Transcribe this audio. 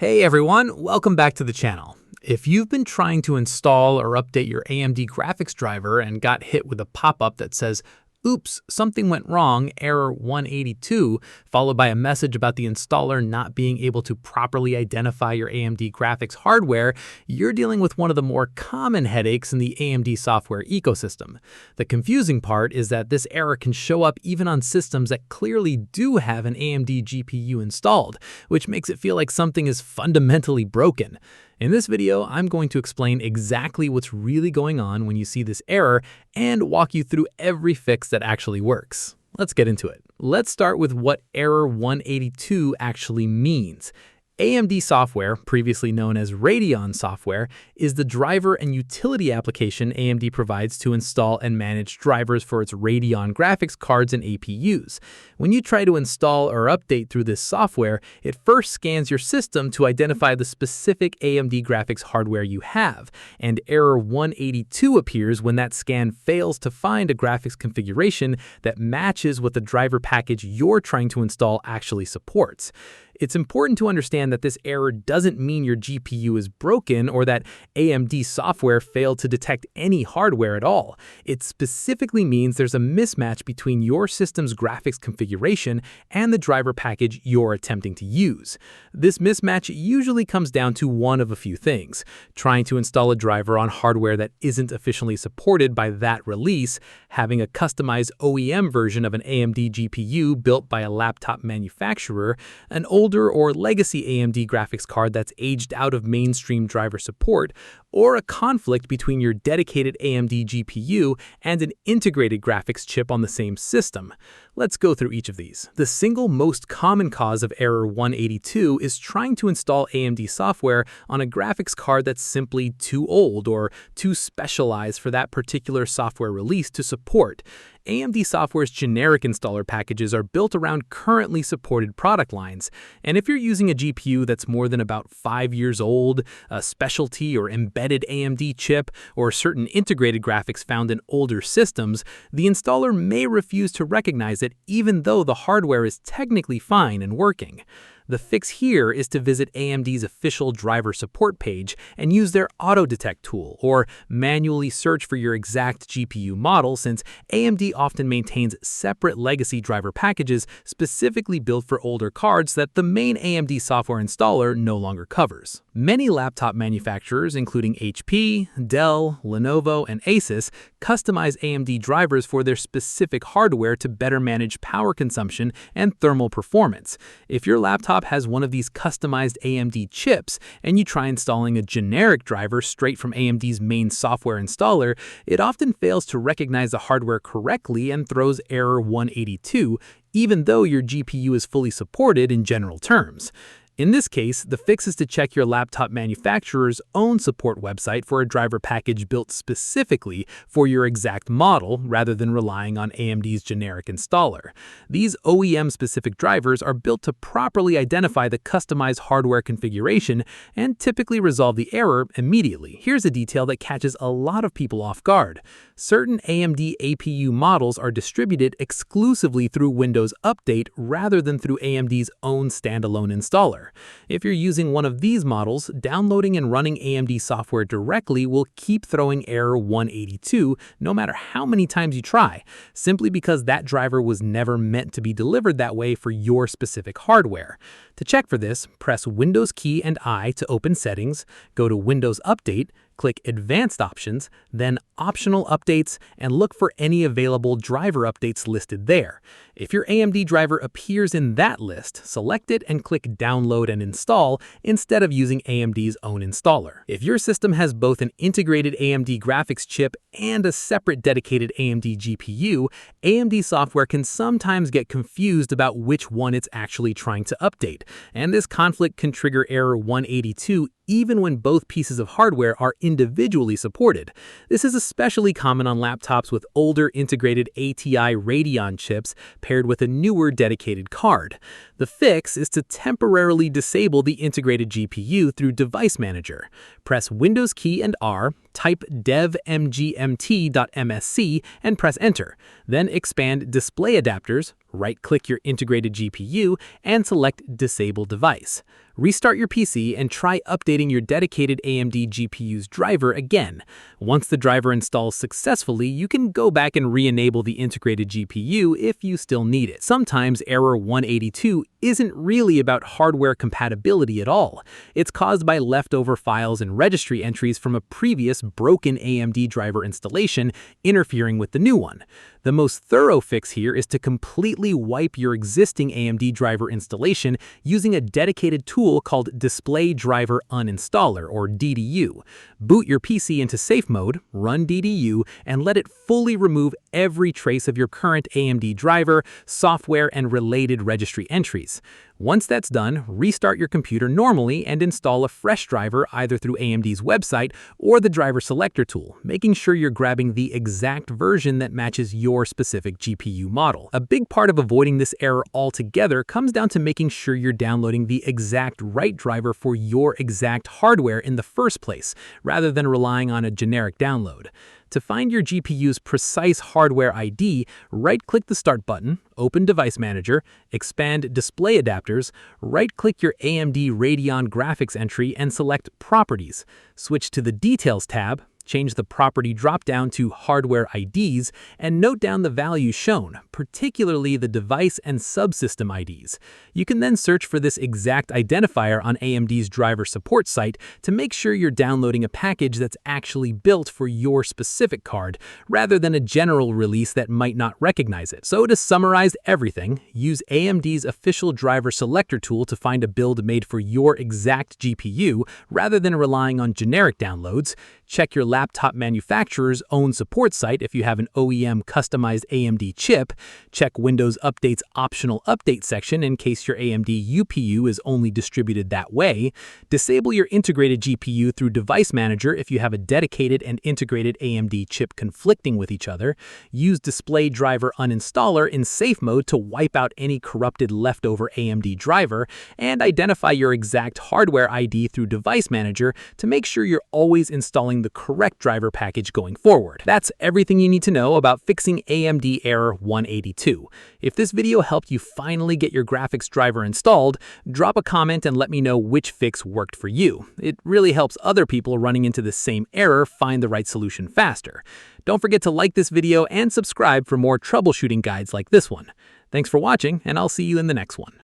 Hey everyone, welcome back to the channel. If you've been trying to install or update your AMD graphics driver and got hit with a pop-up that says, "Oops, something went wrong, error 182, followed by a message about the installer not being able to properly identify your AMD graphics hardware, you're dealing with one of the more common headaches in the AMD software ecosystem. The confusing part is that this error can show up even on systems that clearly do have an AMD GPU installed, which makes it feel like something is fundamentally broken. In this video, I'm going to explain exactly what's really going on when you see this error and walk you through every fix that actually works. Let's get into it. Let's start with what error 182 actually means. AMD Software, previously known as Radeon Software, is the driver and utility application AMD provides to install and manage drivers for its Radeon graphics cards and APUs. When you try to install or update through this software, it first scans your system to identify the specific AMD graphics hardware you have, and error 182 appears when that scan fails to find a graphics configuration that matches what the driver package you're trying to install actually supports. It's important to understand that this error doesn't mean your GPU is broken or that AMD software failed to detect any hardware at all. It specifically means there's a mismatch between your system's graphics configuration and the driver package you're attempting to use. This mismatch usually comes down to one of a few things: trying to install a driver on hardware that isn't officially supported by that release, having a customized OEM version of an AMD GPU built by a laptop manufacturer, an older or legacy AMD graphics card that's aged out of mainstream driver support, or a conflict between your dedicated AMD GPU and an integrated graphics chip on the same system. Let's go through each of these. The single most common cause of error 182 is trying to install AMD software on a graphics card that's simply too old or too specialized for that particular software release to support. AMD Software's generic installer packages are built around currently supported product lines, and if you're using a GPU that's more than about 5 years old, a specialty or embedded AMD chip, or certain integrated graphics found in older systems, the installer may refuse to recognize it even though the hardware is technically fine and working. The fix here is to visit AMD's official driver support page and use their auto-detect tool, or manually search for your exact GPU model, since AMD often maintains separate legacy driver packages specifically built for older cards that the main AMD software installer no longer covers. Many laptop manufacturers, including HP, Dell, Lenovo, and Asus, customize AMD drivers for their specific hardware to better manage power consumption and thermal performance. If your laptop has one of these customized AMD chips and you try installing a generic driver straight from AMD's main software installer, it often fails to recognize the hardware correctly and throws error 182, even though your GPU is fully supported in general terms. In this case, the fix is to check your laptop manufacturer's own support website for a driver package built specifically for your exact model, rather than relying on AMD's generic installer. These OEM-specific drivers are built to properly identify the customized hardware configuration and typically resolve the error immediately. Here's a detail that catches a lot of people off guard. Certain AMD APU models are distributed exclusively through Windows Update rather than through AMD's own standalone installer. If you're using one of these models, downloading and running AMD software directly will keep throwing error 182 no matter how many times you try, simply because that driver was never meant to be delivered that way for your specific hardware. To check for this, press Windows key and I to open Settings, go to Windows Update, click Advanced Options, then Optional Updates, and look for any available driver updates listed there. If your AMD driver appears in that list, select it and click Download and Install instead of using AMD's own installer. If your system has both an integrated AMD graphics chip and a separate dedicated AMD GPU, AMD software can sometimes get confused about which one it's actually trying to update, and this conflict can trigger error 182 even when both pieces of hardware are individually supported. This is especially common on laptops with older integrated ATI Radeon chips paired with a newer dedicated card. The fix is to temporarily disable the integrated GPU through Device Manager. Press Windows key and R, Type devmgmt.msc and press Enter. Then expand Display Adapters, right-click your integrated GPU, and select Disable Device. Restart your PC and try updating your dedicated AMD GPU's driver again. Once the driver installs successfully, you can go back and re-enable the integrated GPU if you still need it. Sometimes error 182 isn't really about hardware compatibility at all. It's caused by leftover files and registry entries from a previous broken AMD driver installation interfering with the new one. The most thorough fix here is to completely wipe your existing AMD driver installation using a dedicated tool called Display Driver Uninstaller, or DDU. Boot your PC into safe mode, run DDU, and let it fully remove every trace of your current AMD driver, software, and related registry entries. Once that's done, restart your computer normally and install a fresh driver either through AMD's website or the driver selector tool, making sure you're grabbing the exact version that matches your specific GPU model. A big part of avoiding this error altogether comes down to making sure you're downloading the exact right driver for your exact hardware in the first place, rather than relying on a generic download. To find your GPU's precise hardware ID, right-click the Start button, open Device Manager, expand Display Adapters, right-click your AMD Radeon graphics entry and select Properties. Switch to the Details tab, change the property dropdown to Hardware IDs, and note down the values shown, particularly the device and subsystem IDs. You can then search for this exact identifier on AMD's driver support site to make sure you're downloading a package that's actually built for your specific card, rather than a general release that might not recognize it. So to summarize everything, use AMD's official driver selector tool to find a build made for your exact GPU, rather than relying on generic downloads. Check your laptop manufacturer's own support site if you have an OEM customized AMD chip. Check Windows Update's optional update section in case your AMD UPU is only distributed that way. Disable your integrated GPU through Device Manager if you have a dedicated and integrated AMD chip conflicting with each other. Use Display Driver Uninstaller in safe mode to wipe out any corrupted leftover AMD driver, and identify your exact hardware ID through Device Manager to make sure you're always installing the correct driver package going forward. That's everything you need to know about fixing AMD Error 182. If this video helped you finally get your graphics driver installed, drop a comment and let me know which fix worked for you. It really helps other people running into the same error find the right solution faster. Don't forget to like this video and subscribe for more troubleshooting guides like this one. Thanks for watching, and I'll see you in the next one.